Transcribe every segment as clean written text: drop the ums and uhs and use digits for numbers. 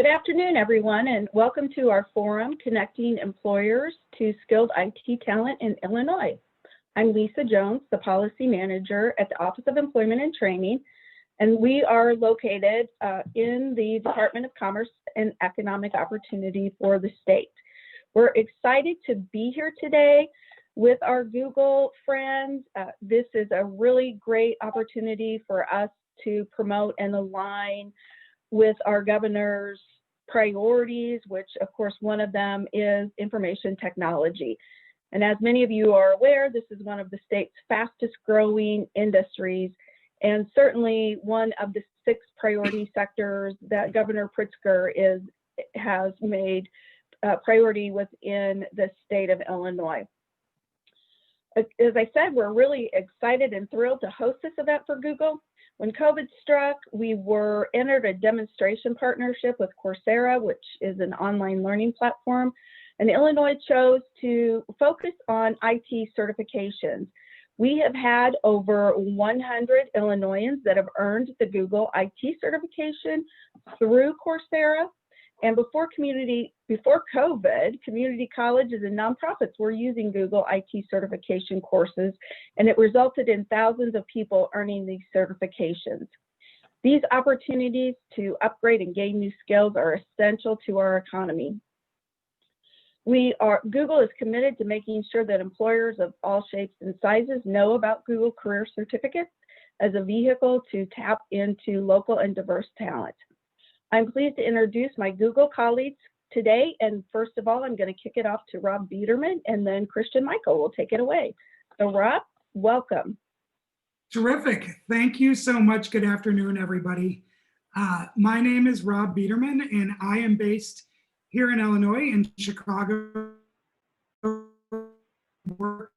Good afternoon, everyone, and welcome to our forum, Connecting Employers to Skilled IT Talent in Illinois. I'm Lisa Jones, the Policy Manager at the Office of Employment and Training, and we are located in the Department of Commerce and Economic Opportunity for the state. We're excited to be here today with our Google friends. This is a really great opportunity for us to promote and align with our governor's priorities, which of course one of them is information technology. And as many of you are aware, this is one of the state's fastest growing industries, and certainly one of the 6 priority sectors that Governor Pritzker has made priority within the state of Illinois. As I said, we're really excited and thrilled to host this event for Google. When COVID struck, we entered a demonstration partnership with Coursera, which is an online learning platform, and Illinois chose to focus on IT certifications. We have had over 100 Illinoisans that have earned the Google IT certification through Coursera. And before COVID, community colleges and nonprofits were using Google IT certification courses, and it resulted in thousands of people earning these certifications. These opportunities to upgrade and gain new skills are essential to our economy. Google is committed to making sure that employers of all shapes and sizes know about Google Career Certificates as a vehicle to tap into local and diverse talent. I'm pleased to introduce my Google colleagues today, and first of all, I'm going to kick it off to Rob Biederman, and then Christian Michael will take it away. So Rob, welcome. Terrific. Thank you so much. Good afternoon, everybody. My name is Rob Biederman, and I am based here in Illinois, in Chicago, work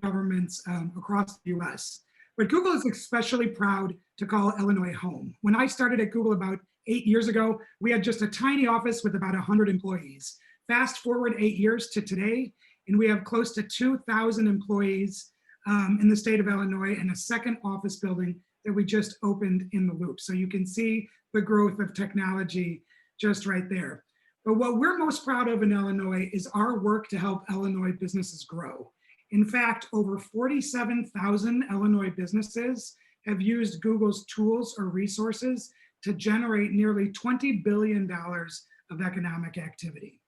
governments across the US. But Google is especially proud to call Illinois home. When I started at Google about 8 years ago, we had just a tiny office with about 100 employees. Fast forward 8 years to today, and we have close to 2,000 employees in the state of Illinois, and a second office building that we just opened in the Loop. So you can see the growth of technology just right there. But what we're most proud of in Illinois is our work to help Illinois businesses grow. In fact, over 47,000 Illinois businesses have used Google's tools or resources to generate nearly $20 billion of economic activity.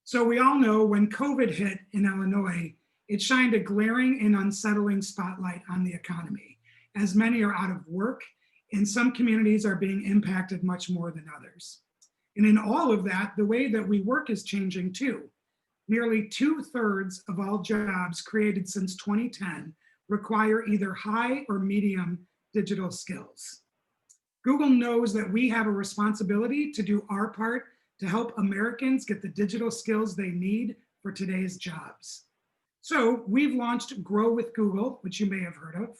So we all know when COVID hit in Illinois, it shined a glaring and unsettling spotlight on the economy, as many are out of work and some communities are being impacted much more than others. And in all of that, the way that we work is changing too. Nearly 2/3 of all jobs created since 2010 require either high or medium digital skills. Google knows that we have a responsibility to do our part to help Americans get the digital skills they need for today's jobs. So we've launched Grow with Google, which you may have heard of.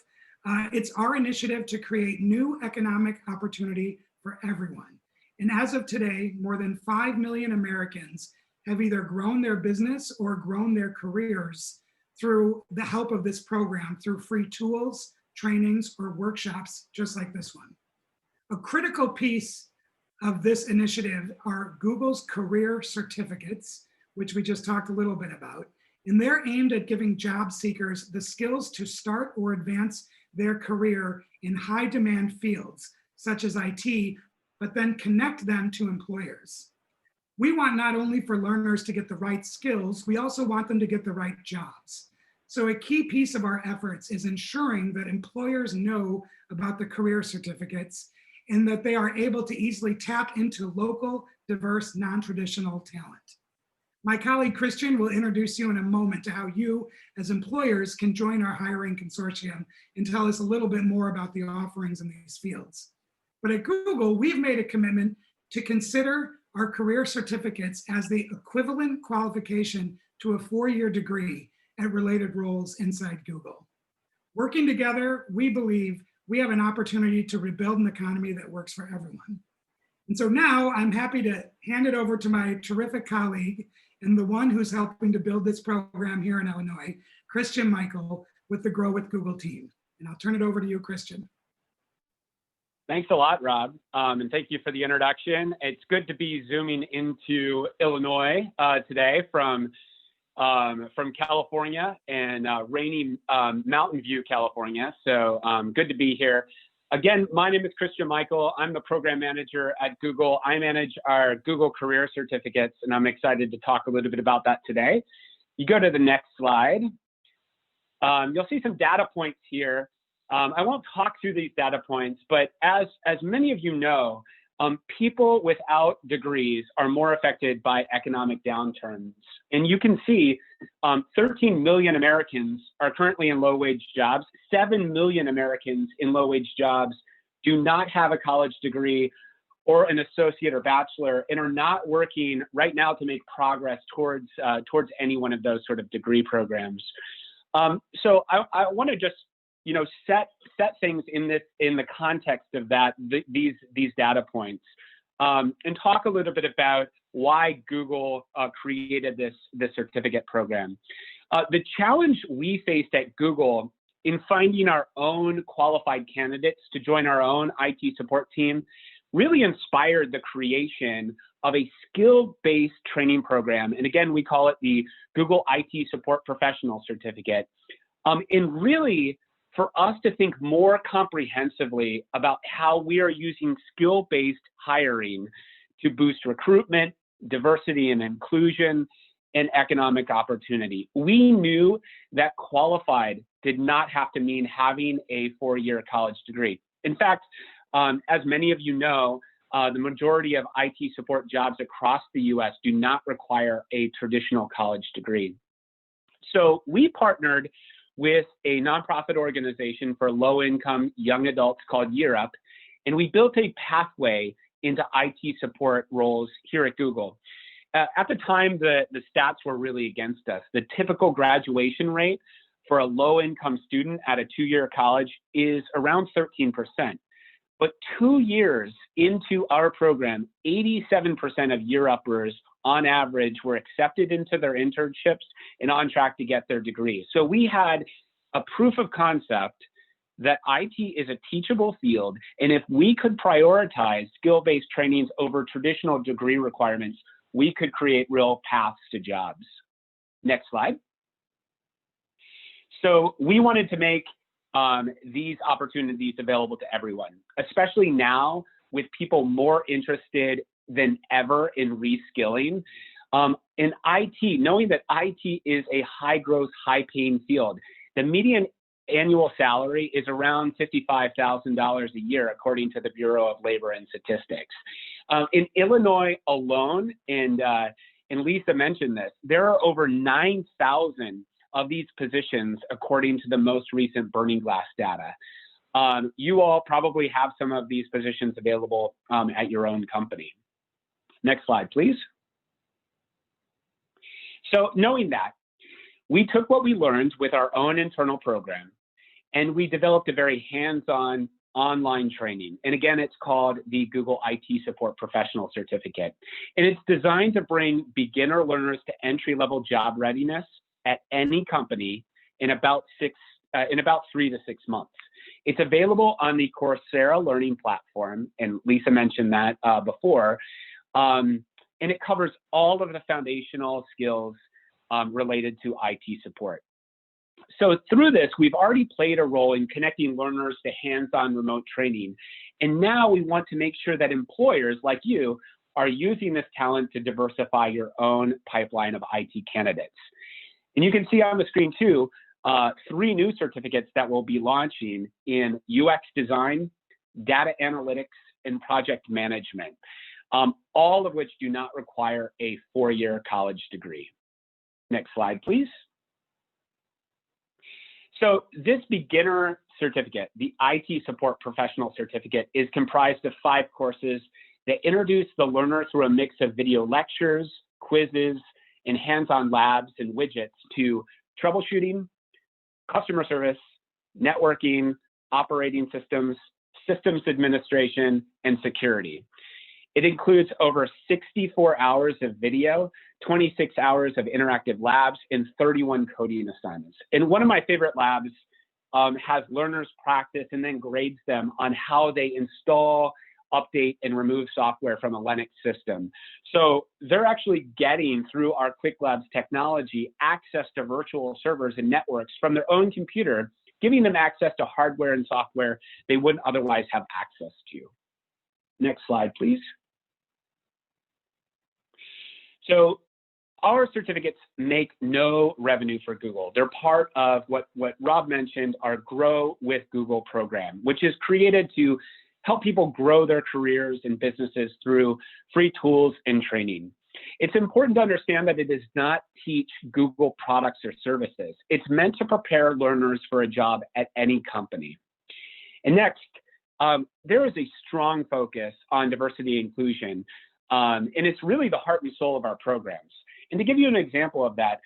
It's our initiative to create new economic opportunity for everyone. And as of today, more than 5 million Americans have either grown their business or grown their careers through the help of this program, through free tools, trainings, or workshops just like this one. A critical piece of this initiative are Google's career certificates, which we just talked a little bit about, and they're aimed at giving job seekers the skills to start or advance their career in high demand fields, such as IT, but then connect them to employers. We want not only for learners to get the right skills, we also want them to get the right jobs. So a key piece of our efforts is ensuring that employers know about the career certificates and that they are able to easily tap into local, diverse, non-traditional talent. My colleague Christian will introduce you in a moment to how you, as employers, can join our hiring consortium and tell us a little bit more about the offerings in these fields. But at Google, we've made a commitment to consider our career certificates as the equivalent qualification to a 4-year degree at related roles inside Google. Working together, we believe we have an opportunity to rebuild an economy that works for everyone. And so now I'm happy to hand it over to my terrific colleague and the one who's helping to build this program here in Illinois, Christian Michael, with the Grow with Google team. And I'll turn it over to you, Christian. Thanks a lot, Rob, and thank you for the introduction. It's good to be zooming into Illinois today from California and rainy Mountain View, California. So good to be here. Again, my name is Christian Michael. I'm the program manager at Google. I manage our Google Career Certificates, and I'm excited to talk a little bit about that today. You go to the next slide. You'll see some data points here. I won't talk through these data points, but as many of you know, people without degrees are more affected by economic downturns. And you can see 13 million Americans are currently in low-wage jobs. 7 million Americans in low-wage jobs do not have a college degree or an associate or bachelor and are not working right now to make progress towards any one of those sort of degree programs. So I want to just set things in the context of these data points, and talk a little bit about why Google created this certificate program. The challenge we faced at Google in finding our own qualified candidates to join our own IT support team really inspired the creation of a skill-based training program. And again, we call it the Google IT Support Professional Certificate. And really, for us to think more comprehensively about how we are using skill-based hiring to boost recruitment, diversity and inclusion, and economic opportunity. We knew that qualified did not have to mean having a 4-year college degree. In fact, as many of you know, the majority of IT support jobs across the US do not require a traditional college degree. So we partnered with a nonprofit organization for low-income young adults called Year Up, and we built a pathway into IT support roles here at Google. At the time, the stats were really against us. The typical graduation rate for a low-income student at a 2-year college is around 13%. But 2 years into our program, 87% of Year Uppers on average were accepted into their internships and on track to get their degree. So we had a proof of concept that IT is a teachable field, and if we could prioritize skill-based trainings over traditional degree requirements, we could create real paths to jobs. Next slide. So we wanted to make these opportunities available to everyone, especially now with people more interested than ever in reskilling. In IT, knowing that IT is a high-growth, high-paying field, the median annual salary is around $55,000 a year, according to the Bureau of Labor and Statistics. In Illinois alone, and Lisa mentioned this, there are over 9,000 of these positions, according to the most recent Burning Glass data. You all probably have some of these positions available at your own company. Next slide, please. So knowing that, we took what we learned with our own internal program, and we developed a very hands-on online training. And again, it's called the Google IT Support Professional Certificate. And it's designed to bring beginner learners to entry-level job readiness at any company in about 3 to 6 months. It's available on the Coursera learning platform, and Lisa mentioned that before, and it covers all of the foundational skills related to IT support. So through this, we've already played a role in connecting learners to hands-on remote training. And now we want to make sure that employers like you are using this talent to diversify your own pipeline of IT candidates. And you can see on the screen too, 3 new certificates that will be launching in UX design, data analytics, and project management, all of which do not require a 4-year college degree. Next slide, please. So this beginner certificate, the IT Support Professional Certificate, is comprised of 5 courses that introduce the learner through a mix of video lectures, quizzes, and hands-on labs and widgets to troubleshooting, customer service, networking, operating systems, systems administration, and security. It includes over 64 hours of video, 26 hours of interactive labs, and 31 coding assignments. And one of my favorite labs has learners practice and then grades them on how they install, update, and remove software from a Linux system. So they're actually getting, through our QuickLabs technology, access to virtual servers and networks from their own computer, giving them access to hardware and software they wouldn't otherwise have access to. Next slide, please. So our certificates make no revenue for Google. They're part of what Rob mentioned, our Grow with Google program, which is created to help people grow their careers and businesses through free tools and training. It's important to understand that it does not teach Google products or services. It's meant to prepare learners for a job at any company. And next, there is a strong focus on diversity and inclusion, and it's really the heart and soul of our programs. And to give you an example of that,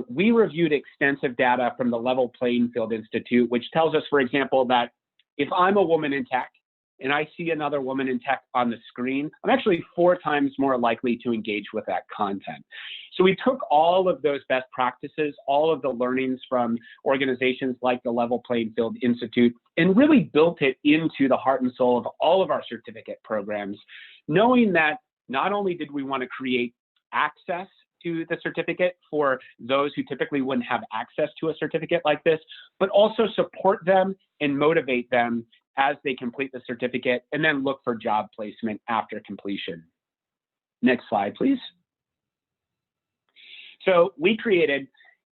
we reviewed extensive data from the Level Playing Field Institute, which tells us, for example, that if I'm a woman in tech and I see another woman in tech on the screen, I'm actually 4 times more likely to engage with that content. So we took all of those best practices, all of the learnings from organizations like the Level Playing Field Institute, and really built it into the heart and soul of all of our certificate programs, knowing that not only did we want to create access to the certificate for those who typically wouldn't have access to a certificate like this, but also support them and motivate them as they complete the certificate and then look for job placement after completion. Next slide, please. So we created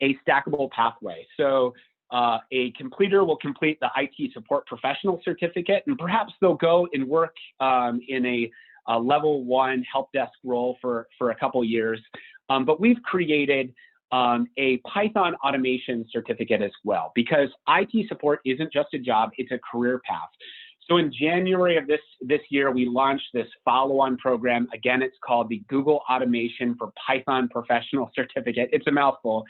a stackable pathway. So a completer will complete the IT support professional certificate, and perhaps they'll go and work in a level 1 help desk role for a couple years. But we've created a Python automation certificate as well, because IT support isn't just a job, it's a career path. So in January of this year, we launched this follow-on program. Again, it's called the Google Automation for Python Professional Certificate. It's a mouthful.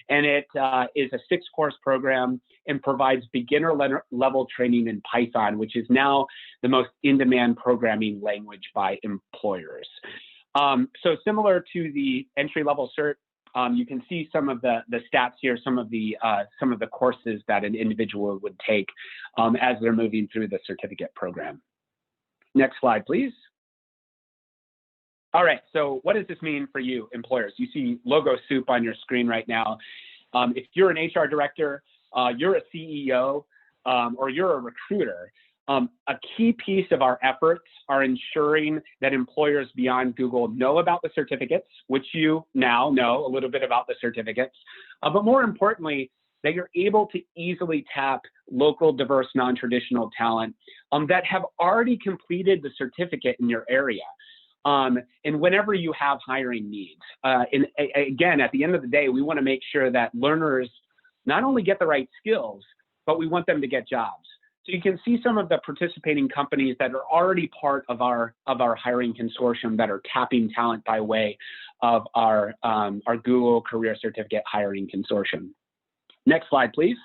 And it is a 6-course program and provides beginner level training in Python, which is now the most in-demand programming language by employers. So similar to the entry-level cert, you can see some of the stats here, some of the courses that an individual would take as they're moving through the certificate program. Next slide, please. All right, so what does this mean for you, employers? You see logo soup on your screen right now. If you're an HR director, you're a CEO, or you're a recruiter, a key piece of our efforts are ensuring that employers beyond Google know about the certificates, which you now know a little bit about the certificates, but more importantly, that you're able to easily tap local, diverse, non-traditional talent that have already completed the certificate in your area. And whenever you have hiring needs. And again, at the end of the day, we want to make sure that learners not only get the right skills, but we want them to get jobs. So you can see some of the participating companies that are already part of our hiring consortium that are tapping talent by way of our Google Career Certificate Hiring Consortium. Next slide, please.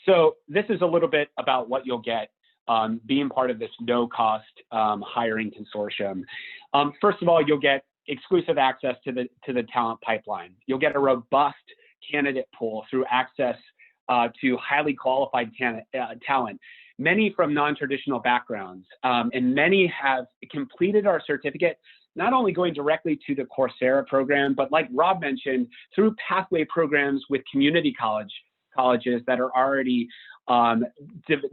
So this is a little bit about what you'll get being part of this no-cost hiring consortium. First of all, you'll get exclusive access to the talent pipeline. You'll get a robust candidate pool through access to highly qualified talent, many from non-traditional backgrounds, and many have completed our certificate, not only going directly to the Coursera program, but like Rob mentioned, through pathway programs with community colleges that are already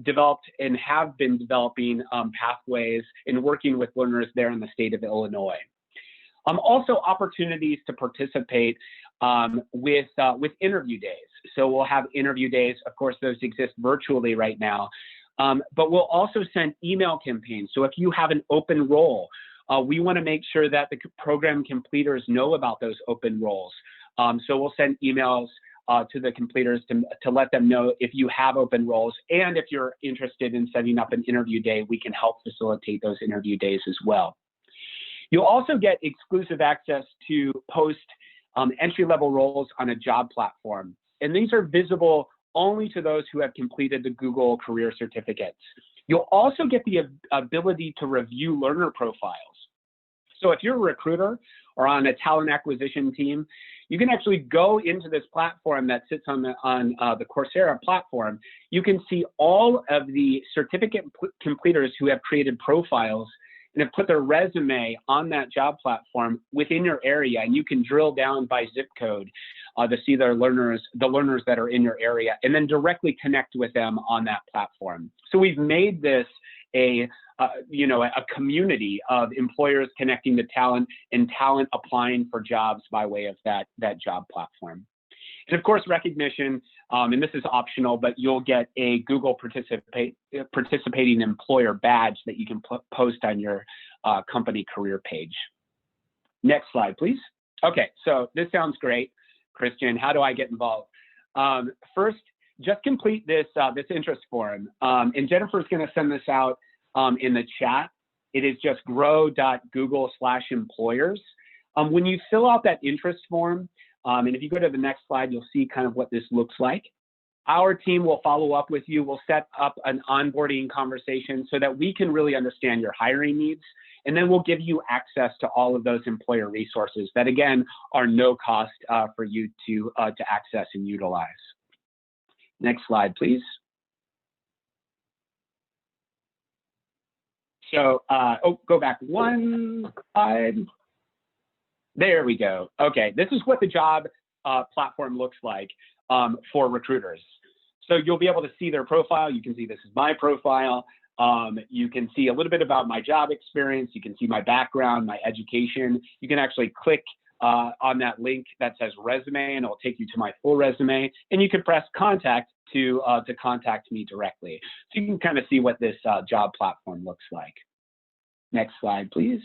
developed and have been developing pathways and working with learners there in the state of Illinois. Also opportunities to participate with interview days. So we'll have interview days. Of course, those exist virtually right now, but we'll also send email campaigns. So if you have an open role, we want to make sure that the program completers know about those open roles. So we'll send emails to the completers to let them know if you have open roles, and if you're interested in setting up an interview day, we can help facilitate those interview days as well. You'll also get exclusive access to post entry-level roles on a job platform, and these are visible only to those who have completed the Google Career Certificates. You'll also get the ability to review learner profiles. So if you're a recruiter or on a talent acquisition team, you can actually go into this platform that sits on the Coursera platform. You can see all of the certificate completers who have created profiles and have put their resume on that job platform within your area, and you can drill down by zip code to see the learners that are in your area, and then directly connect with them on that platform. So we've made this a community of employers connecting to talent and talent applying for jobs by way of that job platform. And of course, recognition, and this is optional, but you'll get a Google participating employer badge that you can post on your company career page. Next slide, please. Okay, so this sounds great, Christian. How do I get involved? First, just complete this interest form, and Jennifer's going to send this out in the chat. It is just grow.google/employers. When you fill out that interest form, and if you go to the next slide, you'll see kind of what this looks like. Our team will follow up with you. We'll set up an onboarding conversation so that we can really understand your hiring needs. And then we'll give you access to all of those employer resources that, again, are no cost for you to access and utilize. Next slide, please. So, go back one slide. There we go. Okay, this is what the job platform looks like for recruiters. So you'll be able to see their profile. You can see this is my profile. You can see a little bit about my job experience. You can see my background, my education. You can actually click on that link that says resume, and it'll take you to my full resume. And you can press contact to contact me directly. So you can kind of see what this job platform looks like. Next slide, please.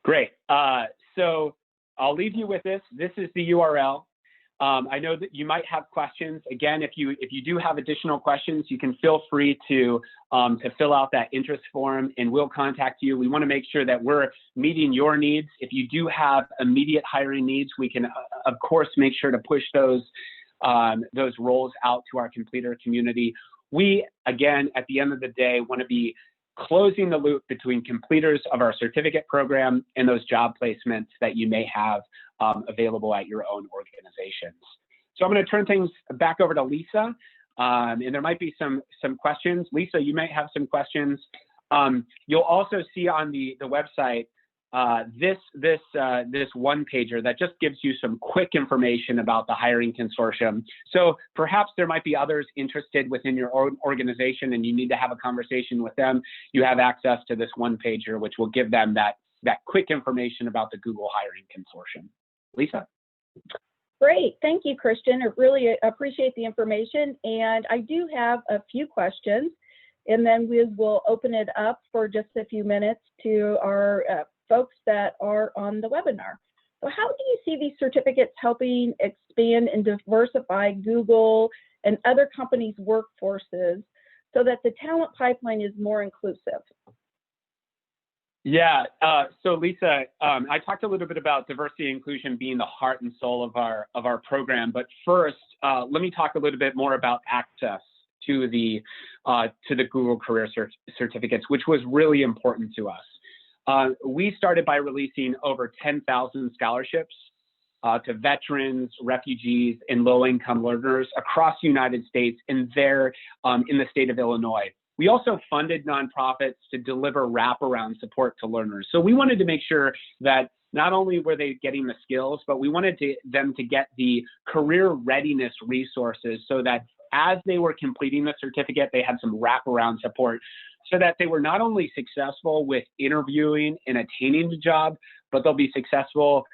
Great. So I'll leave you with this. This is the URL. I know that you might have questions. Again, if you do have additional questions, you can feel free to fill out that interest form, and we'll contact you. We want to make sure that we're meeting your needs. If you do have immediate hiring needs, we can, of course, make sure to push those roles out to our completer community. We, again, at the end of the day, want to be closing the loop between completers of our certificate program and those job placements that you may have available at your own organizations. So I'm going to turn things back over to Lisa, and there might be some questions. Lisa, you may have some questions. You'll also see on the website this one pager that just gives you some quick information about the hiring consortium. So perhaps there might be others interested within your own organization and you need to have a conversation with them. You have access to this one pager, which will give them that quick information about the Google hiring consortium. Lisa. Great. Thank you, Christian. I really appreciate the information. And I do have a few questions, and then we will open it up for just a few minutes to our folks that are on the webinar. So how do you see these certificates helping expand and diversify Google and other companies' workforces so that the talent pipeline is more inclusive? Yeah, so Lisa, I talked a little bit about diversity and inclusion being the heart and soul of our program, but first, let me talk a little bit more about access to the Google Career Certificates, which was really important to us. We started by releasing over 10,000 scholarships to veterans, refugees, and low-income learners across the United States and there in the state of Illinois. We also funded nonprofits to deliver wraparound support to learners. So we wanted to make sure that not only were they getting the skills, but we wanted them to get the career readiness resources so that as they were completing the certificate, they had some wraparound support so that they were not only successful with interviewing and attaining the job, but they'll be successful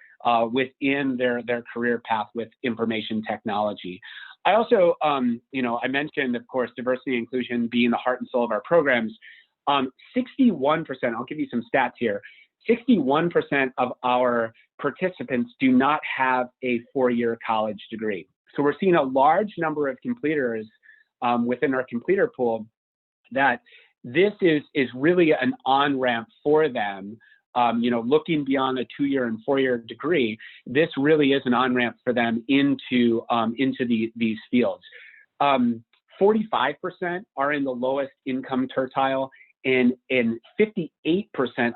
within their career path with information technology. I also, I mentioned, of course, diversity and inclusion being the heart and soul of our programs. 61%, I'll give you some stats here, 61% of our participants do not have a four-year college degree. So we're seeing a large number of completers within our completer pool that this is really an on-ramp for them. Looking beyond a 2-year and 4-year degree, this really is an on-ramp for them into these fields. 45% are in the lowest income tertile, and 58%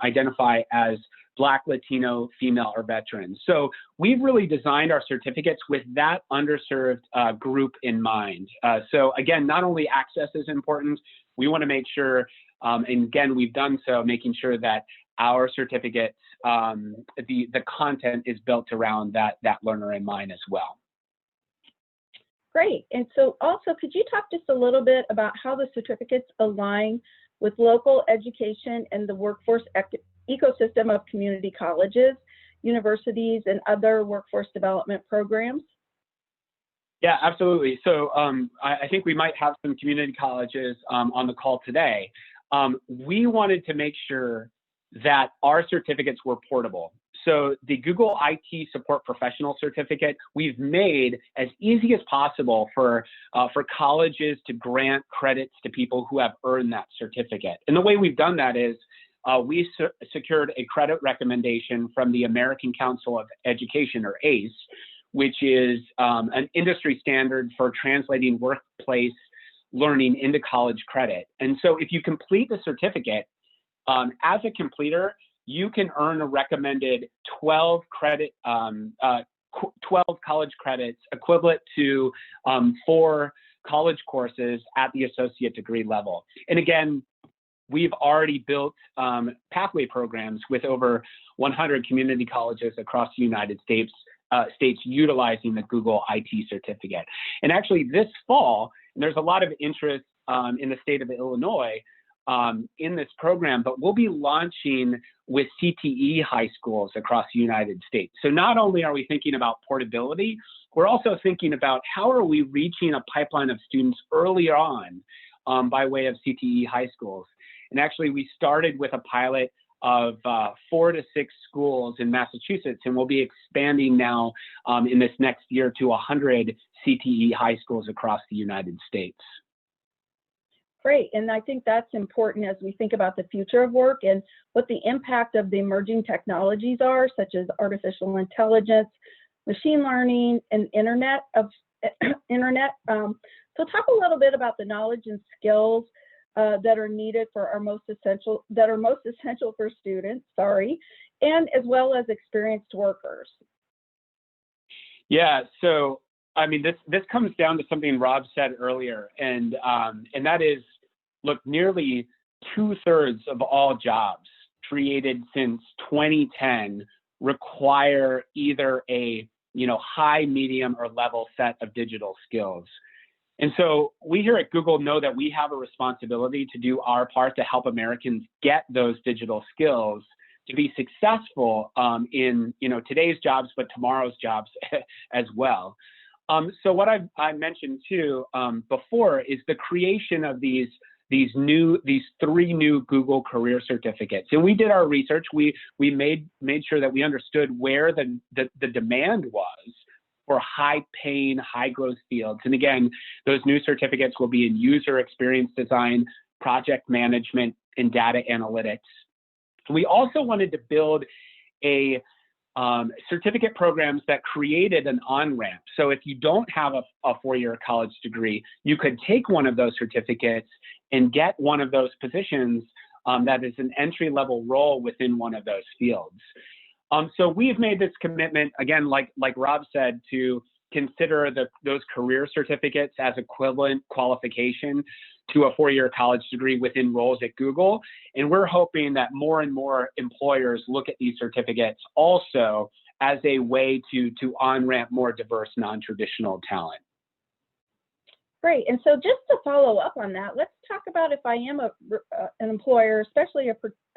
identify as Black, Latino, female, or veterans. So we've really designed our certificates with that underserved group in mind. So again, not only access is important, we want to make sure, and again, we've done so, making sure that our certificates, the content is built around that learner in mind as well. Great. And so also, could you talk just a little bit about how the certificates align with local education and the workforce ecosystem of community colleges, universities, and other workforce development programs? Yeah, absolutely. So I think we might have some community colleges on the call today. We wanted to make sure that our certificates were portable. So the Google IT Support Professional Certificate, we've made as easy as possible for colleges to grant credits to people who have earned that certificate. And the way we've done that is we secured a credit recommendation from the American Council of Education, or ACE, which is an industry standard for translating workplace learning into college credit. And so if you complete the certificate, as a completer, you can earn a recommended 12 college credits, equivalent to 4 college courses at the associate degree level. And again, we've already built pathway programs with over 100 community colleges across the United States, utilizing the Google IT certificate. And actually this fall, and there's a lot of interest in the state of Illinois in this program, but we'll be launching with CTE high schools across the United States. So not only are we thinking about portability, we're also thinking about how are we reaching a pipeline of students early on by way of CTE high schools. And actually we started with a pilot of 4 to 6 schools in Massachusetts, and we'll be expanding now in this next year to 100 CTE high schools across the United States. Great, and I think that's important as we think about the future of work and what the impact of the emerging technologies are, such as artificial intelligence, machine learning, and internet. So talk a little bit about the knowledge and skills that are needed for our most essential for students, and as well as experienced workers. Yeah, so I mean, this comes down to something Rob said earlier, and that is, look, nearly 2/3 of all jobs created since 2010 require either a high, medium, or level set of digital skills. And so we here at Google know that we have a responsibility to do our part to help Americans get those digital skills to be successful in today's jobs, but tomorrow's jobs as well. So what I mentioned too before is the creation of these 3 new Google career certificates. And we did our research. We made sure that we understood where the demand was for high-paying, high-growth fields. And again, those new certificates will be in user experience design, project management, and data analytics. We also wanted to build a certificate programs that created an on-ramp. So if you don't have a 4-year college degree, you could take one of those certificates and get one of those positions that is an entry-level role within one of those fields. So we've made this commitment, again, like Rob said, to consider those career certificates as equivalent qualification to a 4-year college degree within roles at Google. And we're hoping that more and more employers look at these certificates also as a way to on-ramp more diverse, non-traditional talent. Great. And so just to follow up on that, let's talk about if I am an employer, especially a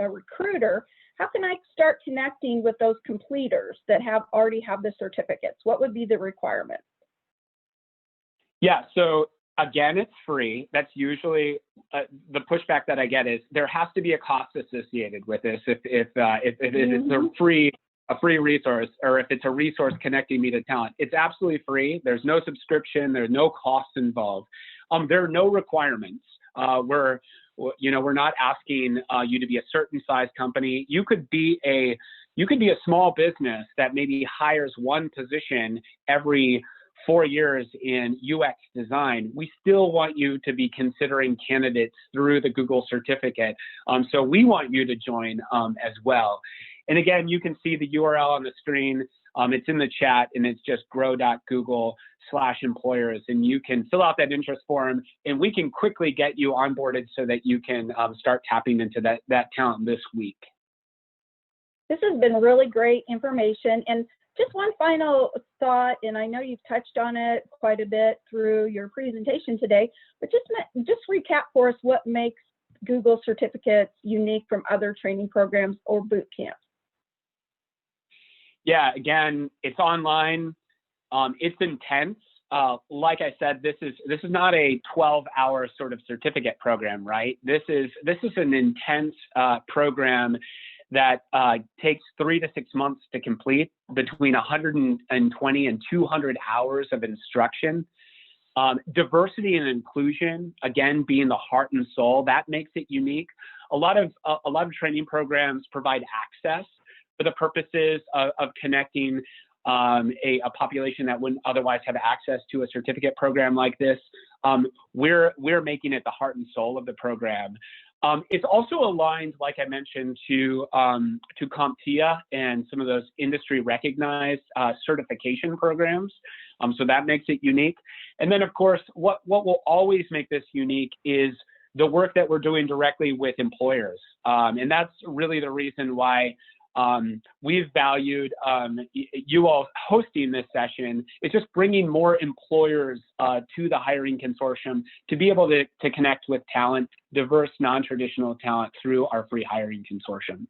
recruiter, how can I start connecting with those completers that already have the certificates? What would be the requirements? Yeah, so again, it's free. That's usually the pushback that I get is there has to be a cost associated with this if it's a free resource, or if it's a resource connecting me to talent. It's absolutely free. There's no subscription. There's no costs involved. There are no requirements. We're not asking you to be a certain size company. You could be a small business that maybe hires one position every 4 years in UX design. We still want you to be considering candidates through the Google certificate. So we want you to join as well. And again, you can see the URL on the screen. It's in the chat, and it's just grow.google/employers. And you can fill out that interest form, and we can quickly get you onboarded so that you can start tapping into that talent this week. This has been really great information. And just one final thought, and I know you've touched on it quite a bit through your presentation today, but just recap for us what makes Google certificates unique from other training programs or boot camps. Yeah, again, it's online. It's intense. Like I said, this is not a 12-hour sort of certificate program, right? This is an intense program that takes 3 to 6 months to complete, between 120 and 200 hours of instruction. Diversity and inclusion, again, being the heart and soul, that makes it unique. A lot of training programs provide access for the purposes of connecting a population that wouldn't otherwise have access to a certificate program like this. We're making it the heart and soul of the program. It's also aligned, like I mentioned, to CompTIA and some of those industry recognized certification programs. So that makes it unique. And then, of course, what will always make this unique is the work that we're doing directly with employers. And that's really the reason why we've valued you all hosting this session. It's just bringing more employers to the hiring consortium to be able to connect with talent, diverse, non-traditional talent through our free hiring consortium.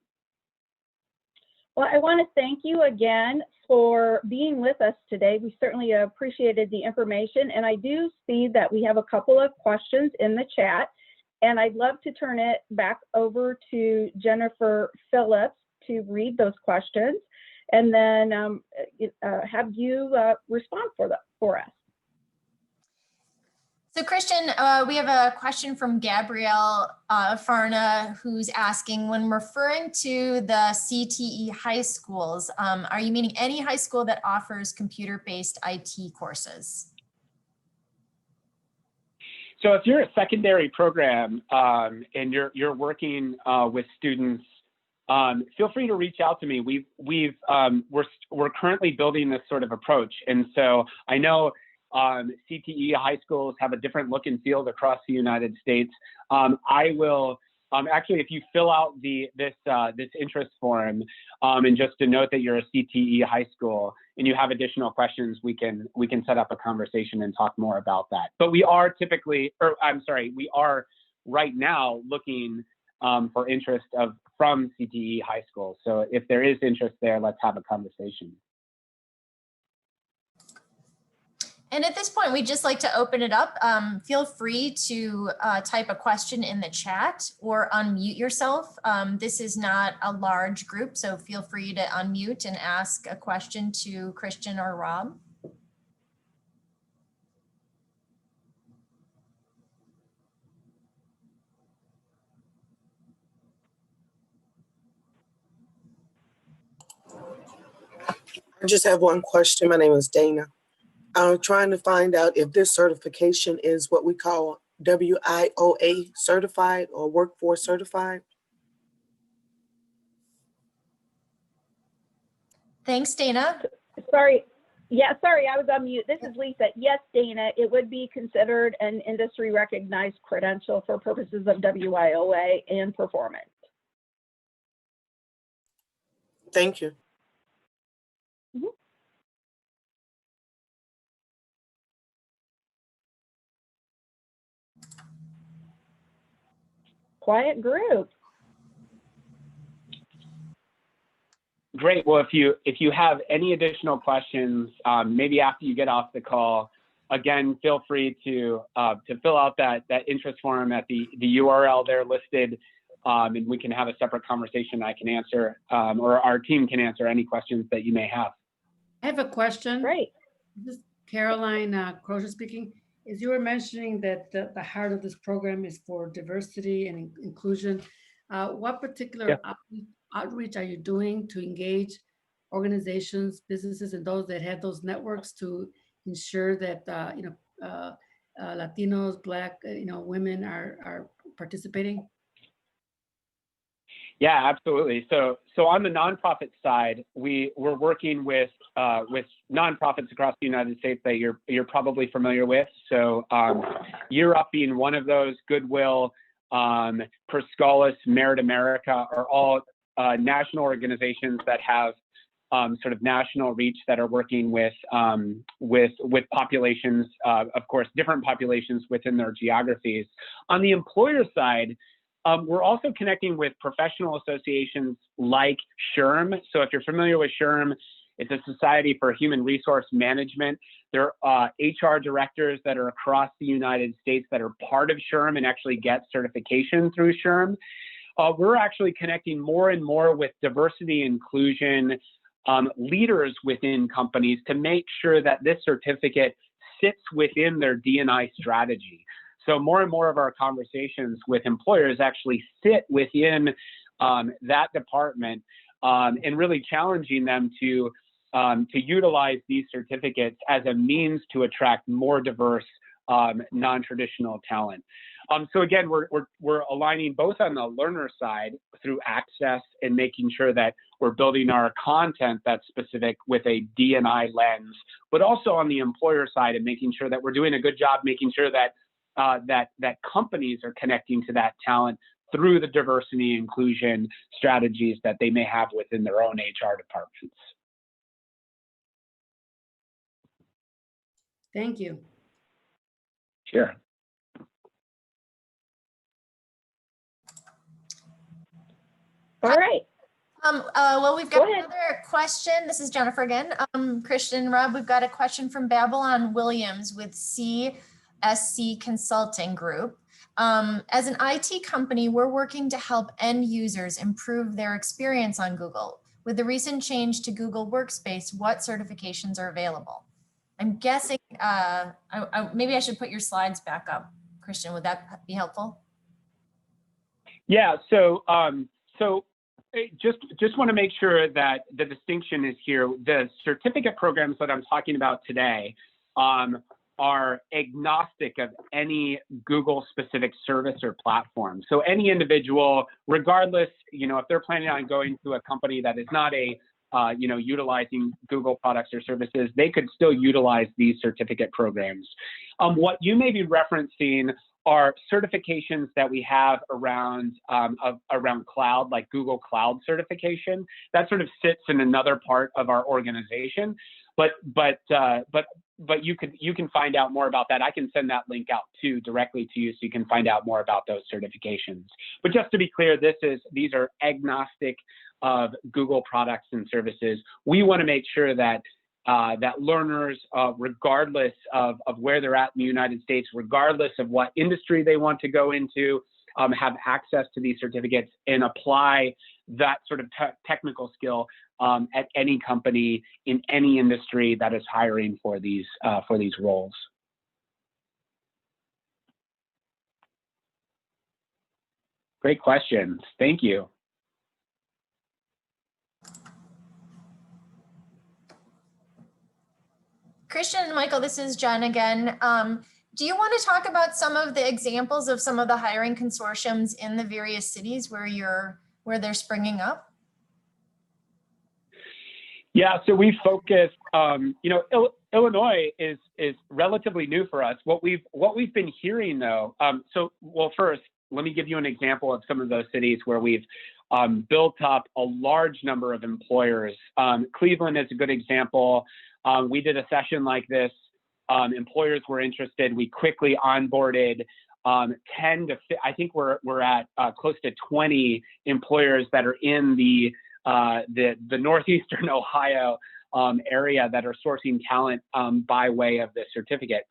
Well, I want to thank you again for being with us today. We certainly appreciated the information, and I do see that we have a couple of questions in the chat, and I'd love to turn it back over to Jennifer Phillips to read those questions, and then have you respond for us. So Christian, we have a question from Gabrielle Farna, who's asking, when referring to the CTE high schools, are you meaning any high school that offers computer-based IT courses? So if you're a secondary program and you're working with students, feel free to reach out to me. We're currently building this sort of approach, and so I know CTE high schools have a different look and feel across the United States. I will actually, if you fill out this interest form, and just to note that you're a CTE high school and you have additional questions, we can set up a conversation and talk more about that. But we are we are right now looking for interest from CTE high school. So if there is interest there, let's have a conversation. And at this point, we'd just like to open it up. Feel free to type a question in the chat or unmute yourself. This is not a large group, so feel free to unmute and ask a question to Christian or Rob. I just have one question. My name is Dana. I'm trying to find out if this certification is what we call WIOA certified or workforce certified. Thanks, Dana. Sorry. Yeah, sorry, I was on mute. This is Lisa. Yes, Dana, it would be considered an industry recognized credential for purposes of WIOA and performance. Thank you. Mm-hmm. Quiet group. Great. Well, if you have any additional questions, maybe after you get off the call, again, feel free to fill out that interest form at the URL there listed, and we can have a separate conversation. I can answer, or our team can answer any questions that you may have. I have a question. Great. This is Caroline Crozier speaking. As you were mentioning that the heart of this program is for diversity and inclusion, what particular outreach are you doing to engage organizations, businesses, and those that have those networks to ensure that Latinos, Black, women are participating? Yeah, absolutely. So on the nonprofit side, we're working with nonprofits across the United States that you're probably familiar with. So Year Up being one of those, Goodwill, Perscolis, Merit America are all national organizations that have sort of national reach that are working with populations, of course, different populations within their geographies. On the employer side, we're also connecting with professional associations like SHRM. So if you're familiar with SHRM, it's a Society for Human Resource Management. There are HR directors that are across the United States that are part of SHRM and actually get certification through SHRM. We're actually connecting more and more with diversity inclusion leaders within companies to make sure that this certificate sits within their D&I strategy. So more and more of our conversations with employers actually sit within that department and really challenging them to utilize these certificates as a means to attract more diverse non-traditional talent. So again, we're aligning both on the learner side through access and making sure that we're building our content that's specific with a D&I lens, but also on the employer side and making sure that we're doing a good job making sure that that companies are connecting to that talent through the diversity and inclusion strategies that they may have within their own HR departments. Thank you. Sure. All right. Well, we've got Go ahead. another question. This is Jennifer again. Christian, Rob, we've got a question from Babylon Williams with CSC Consulting Group. As an IT company, we're working to help end users improve their experience on Google. With the recent change to Google Workspace, what certifications are available? I'm guessing, maybe I should put your slides back up. Christian, would that be helpful? Yeah, so just want to make sure that the distinction is here. The certificate programs that I'm talking about today are agnostic of any Google specific service or platform. So any individual, regardless, if they're planning on going to a company that is not utilizing Google products or services, they could still utilize these certificate programs. What you may be referencing are certifications that we have around cloud, like Google Cloud certification. That sort of sits in another part of our organization. But you can find out more about that. I can send that link out directly to you so you can find out more about those certifications. But just to be clear, these are agnostic of Google products and services. We want to make sure that that learners, regardless of where they're at in the United States, regardless of what industry they want to go into, have access to these certificates and apply that sort of technical skill at any company in any industry that is hiring for these roles. Great questions. Thank you. Christian and Michael, this is Jen again. Do you want to talk about some of the examples of some of the hiring consortiums in the various cities where they're springing up? Yeah, so we focus. Illinois is relatively new for us. What we've been hearing though. First, let me give you an example of some of those cities where we've built up a large number of employers. Cleveland is a good example. We did a session like this. Employers were interested. We quickly onboarded 10 to, I think we're at close to 20 employers that are in the northeastern Ohio area that are sourcing talent by way of this certificate.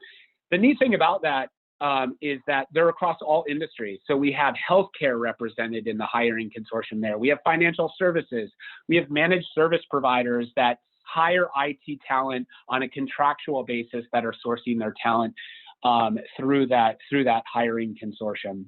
The neat thing about that is that they're across all industries. So we have healthcare represented in the hiring consortium there. We have financial services. We have managed service providers that hire IT talent on a contractual basis that are sourcing their talent through that hiring consortium.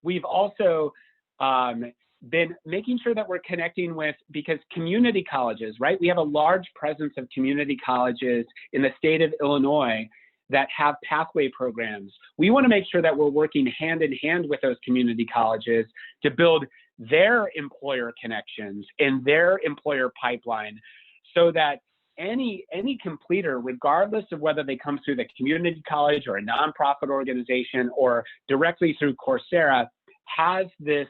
We've also been making sure that we're connecting with, because community colleges, right? We have a large presence of community colleges in the state of Illinois that have pathway programs. We want to make sure that we're working hand in hand with those community colleges to build their employer connections in their employer pipeline, so that any completer, regardless of whether they come through the community college or a nonprofit organization or directly through Coursera, has this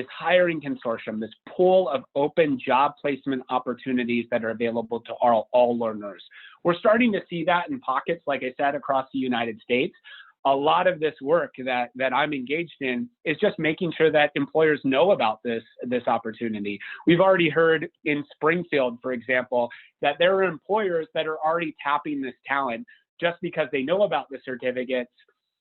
hiring consortium, this pool of open job placement opportunities that are available to all learners. We're starting to see that in pockets, like I said, across the United States. A lot of this work that I'm engaged in is just making sure that employers know about this opportunity. We've already heard in Springfield, for example, that there are employers that are already tapping this talent just because they know about the certificates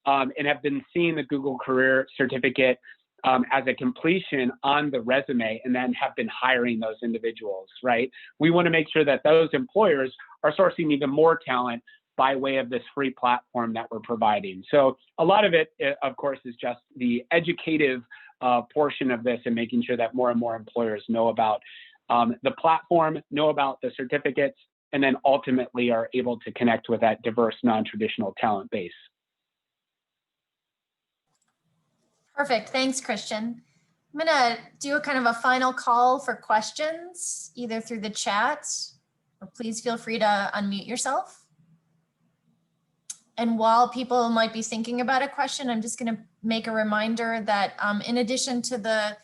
and have been seeing the Google Career Certificate as a completion on the resume, and then have been hiring those individuals, right? We want to make sure that those employers are sourcing even more talent by way of this free platform that we're providing. So a lot of it, of course, is just the educative portion of this, and making sure that more and more employers know about the platform, know about the certificates, and then ultimately are able to connect with that diverse, non-traditional talent base. Perfect. Thanks, Christian. I'm going to do a kind of a final call for questions, either through the chat, or please feel free to unmute yourself. And while people might be thinking about a question, I'm just going to make a reminder that in addition to the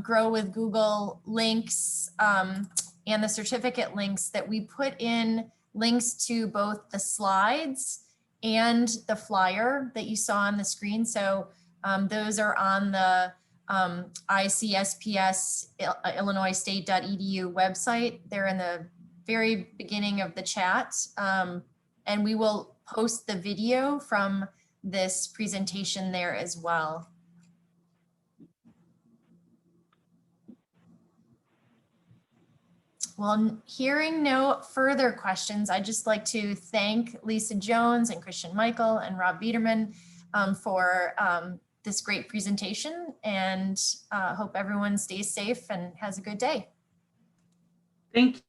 Grow with Google links and the certificate links, that we put in links to both the slides and the flyer that you saw on the screen. So those are on the ICSPS illinoisstate.edu website. They're in the very beginning of the chat. And we will post the video from this presentation there as well. Well, hearing no further questions, I'd just like to thank Lisa Jones and Christian Michael and Rob Biederman for this great presentation, and hope everyone stays safe and has a good day. Thank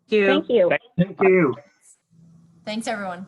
you. Thank you. Thank you. Thanks, everyone.